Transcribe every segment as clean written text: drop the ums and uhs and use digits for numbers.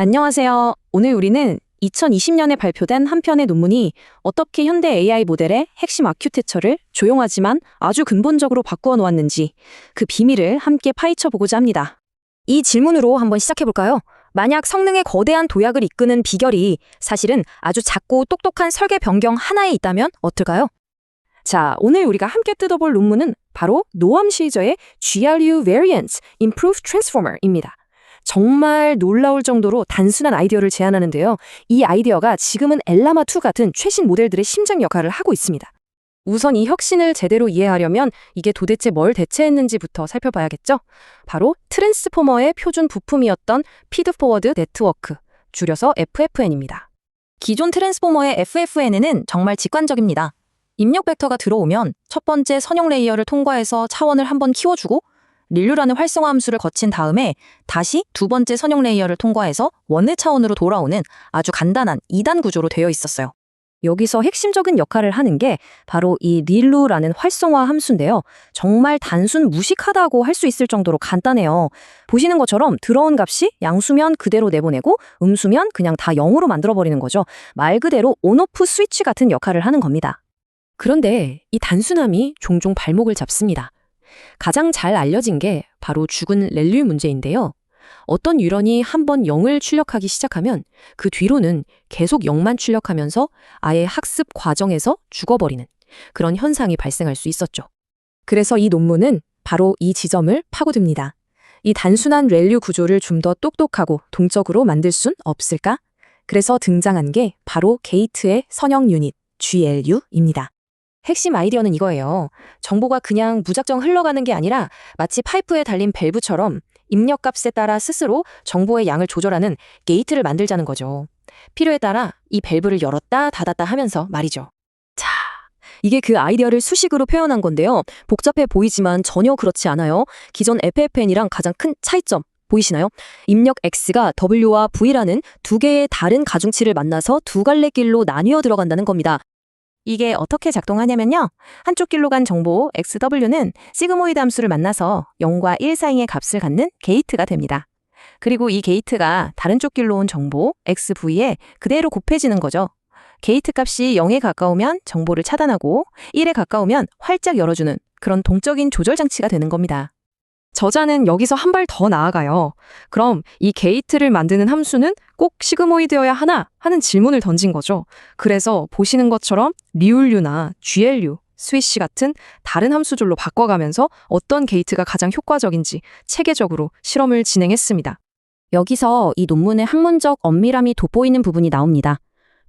안녕하세요. 오늘 우리는 2020년에 발표된 한 편의 논문이 어떻게 현대 AI 모델의 핵심 아큐텍처를 조용하지만 아주 근본적으로 바꾸어 놓았는지 그 비밀을 함께 파헤쳐 보고자 합니다. 이 질문으로 한번 시작해볼까요? 만약 성능의 거대한 도약을 이끄는 비결이 사실은 아주 작고 똑똑한 설계 변경 하나에 있다면 어떨까요? 자, 오늘 우리가 함께 뜯어볼 논문은 바로 노암 시저의 GRU Variance Improved Transformer입니다. 정말 놀라울 정도로 단순한 아이디어를 제안하는데요. 이 아이디어가 지금은 엘라마2 같은 최신 모델들의 심장 역할을 하고 있습니다. 우선 이 혁신을 제대로 이해하려면 이게 도대체 뭘 대체했는지부터 살펴봐야겠죠? 바로 트랜스포머의 표준 부품이었던 피드포워드 네트워크, 줄여서 FFN입니다. 기존 트랜스포머의 FFN은 정말 직관적입니다. 입력 벡터가 들어오면 첫 번째 선형 레이어를 통과해서 차원을 한번 키워주고 릴류라는 활성화 함수를 거친 다음에 다시 두 번째 선형 레이어를 통과해서 원내 차원으로 돌아오는 아주 간단한 2단 구조로 되어 있었어요. 여기서 핵심적인 역할을 하는 게 바로 이 릴루라는 활성화 함수인데요. 정말 단순 무식하다고 할 수 있을 정도로 간단해요. 보시는 것처럼 들어온 값이 양수면 그대로 내보내고 음수면 그냥 다 0으로 만들어버리는 거죠. 말 그대로 온오프 스위치 같은 역할을 하는 겁니다. 그런데 이 단순함이 종종 발목을 잡습니다. 가장 잘 알려진 게 바로 죽은 렐류 문제인데요. 어떤 뉴런이 한번 0을 출력하기 시작하면 그 뒤로는 계속 0만 출력하면서 아예 학습 과정에서 죽어버리는 그런 현상이 발생할 수 있었죠. 그래서 이 논문은 바로 이 지점을 파고듭니다. 이 단순한 렐류 구조를 좀 더 똑똑하고 동적으로 만들 순 없을까? 그래서 등장한 게 바로 게이트의 선형 유닛, GLU입니다. 핵심 아이디어는 이거예요. 정보가 그냥 무작정 흘러가는 게 아니라 마치 파이프에 달린 밸브처럼 입력값에 따라 스스로 정보의 양을 조절하는 게이트를 만들자는 거죠. 필요에 따라 이 밸브를 열었다 닫았다 하면서 말이죠. 자, 이게 그 아이디어를 수식으로 표현한 건데요. 복잡해 보이지만 전혀 그렇지 않아요. 기존 FFN이랑 가장 큰 차이점 보이시나요? 입력 X가 W와 V라는 두 개의 다른 가중치를 만나서 두 갈래 길로 나뉘어 들어간다는 겁니다. 이게 어떻게 작동하냐면요. 한쪽 길로 간 정보 XW는 시그모이드 함수를 만나서 0과 1 사이의 값을 갖는 게이트가 됩니다. 그리고 이 게이트가 다른 쪽 길로 온 정보 XV에 그대로 곱해지는 거죠. 게이트 값이 0에 가까우면 정보를 차단하고 1에 가까우면 활짝 열어주는 그런 동적인 조절 장치가 되는 겁니다. 저자는 여기서 한 발 더 나아가요. 그럼 이 게이트를 만드는 함수는 꼭 시그모이드여야 하나? 하는 질문을 던진 거죠. 그래서 보시는 것처럼 리울류나 GLU, 스위시 같은 다른 함수들로 바꿔가면서 어떤 게이트가 가장 효과적인지 체계적으로 실험을 진행했습니다. 여기서 이 논문의 학문적 엄밀함이 돋보이는 부분이 나옵니다.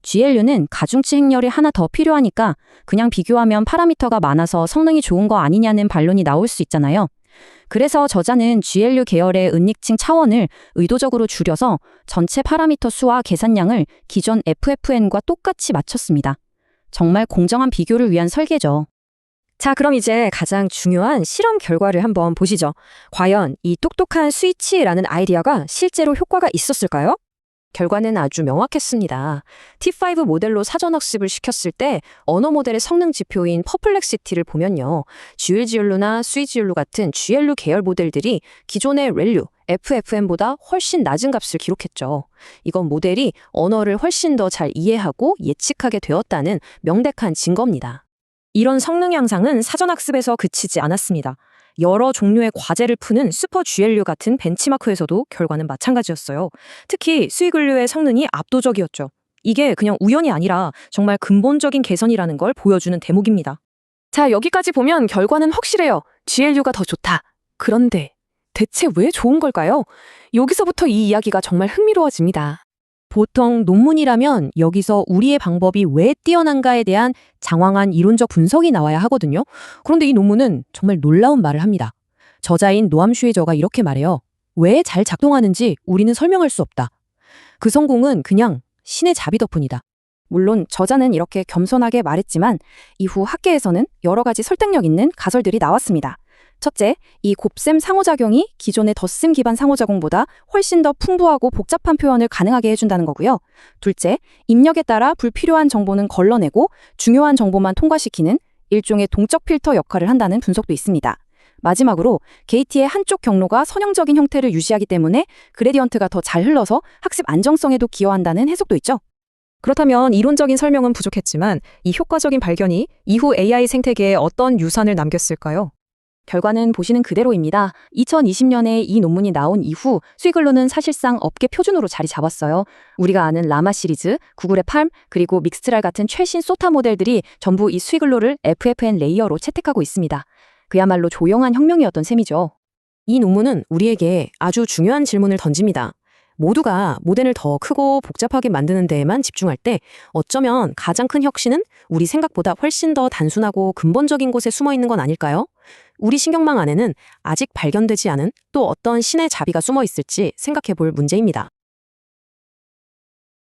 GLU는 가중치 행렬이 하나 더 필요하니까 그냥 비교하면 파라미터가 많아서 성능이 좋은 거 아니냐는 반론이 나올 수 있잖아요. 그래서 저자는 GLU 계열의 은닉층 차원을 의도적으로 줄여서 전체 파라미터 수와 계산량을 기존 FFN과 똑같이 맞췄습니다. 정말 공정한 비교를 위한 설계죠. 자, 그럼 이제 가장 중요한 실험 결과를 한번 보시죠. 과연 이 똑똑한 스위치라는 아이디어가 실제로 효과가 있었을까요? 결과는 아주 명확했습니다. T5 모델로 사전학습을 시켰을 때 언어 모델의 성능 지표인 퍼플렉시티를 보면요. GLGLU나 스위지율루 같은 GLU 계열 모델들이 기존의 렐류, FFN보다 훨씬 낮은 값을 기록했죠. 이건 모델이 언어를 훨씬 더 잘 이해하고 예측하게 되었다는 명백한 증거입니다. 이런 성능 향상은 사전학습에서 그치지 않았습니다. 여러 종류의 과제를 푸는 슈퍼 GLU 같은 벤치마크에서도 결과는 마찬가지였어요. 특히 스위글류의 성능이 압도적이었죠. 이게 그냥 우연이 아니라 정말 근본적인 개선이라는 걸 보여주는 대목입니다. 자, 여기까지 보면 결과는 확실해요. GLU가 더 좋다. 그런데 대체 왜 좋은 걸까요? 여기서부터 이 이야기가 정말 흥미로워집니다. 보통 논문이라면 여기서 우리의 방법이 왜 뛰어난가에 대한 장황한 이론적 분석이 나와야 하거든요. 그런데 이 논문은 정말 놀라운 말을 합니다. 저자인 노암 슈이저가 이렇게 말해요. 왜 잘 작동하는지 우리는 설명할 수 없다. 그 성공은 그냥 신의 자비 덕분이다. 물론 저자는 이렇게 겸손하게 말했지만 이후 학계에서는 여러 가지 설득력 있는 가설들이 나왔습니다. 첫째, 이 곱셈 상호작용이 기존의 덧셈 기반 상호작용보다 훨씬 더 풍부하고 복잡한 표현을 가능하게 해준다는 거고요. 둘째, 입력에 따라 불필요한 정보는 걸러내고 중요한 정보만 통과시키는 일종의 동적 필터 역할을 한다는 분석도 있습니다. 마지막으로 게이트의 한쪽 경로가 선형적인 형태를 유지하기 때문에 그레디언트가 더 잘 흘러서 학습 안정성에도 기여한다는 해석도 있죠. 그렇다면 이론적인 설명은 부족했지만 이 효과적인 발견이 이후 AI 생태계에 어떤 유산을 남겼을까요? 결과는 보시는 그대로입니다. 2020년에 이 논문이 나온 이후 스위글루는 사실상 업계 표준으로 자리 잡았어요. 우리가 아는 라마 시리즈, 구글의 팔m, 그리고 믹스트랄 같은 최신 소타 모델들이 전부 이 스위글루를 FFN 레이어로 채택하고 있습니다. 그야말로 조용한 혁명이었던 셈이죠. 이 논문은 우리에게 아주 중요한 질문을 던집니다. 모두가 모델을 더 크고 복잡하게 만드는 데에만 집중할 때 어쩌면 가장 큰 혁신은 우리 생각보다 훨씬 더 단순하고 근본적인 곳에 숨어 있는 건 아닐까요? 우리 신경망 안에는 아직 발견되지 않은 또 어떤 신의 자비가 숨어 있을지 생각해 볼 문제입니다.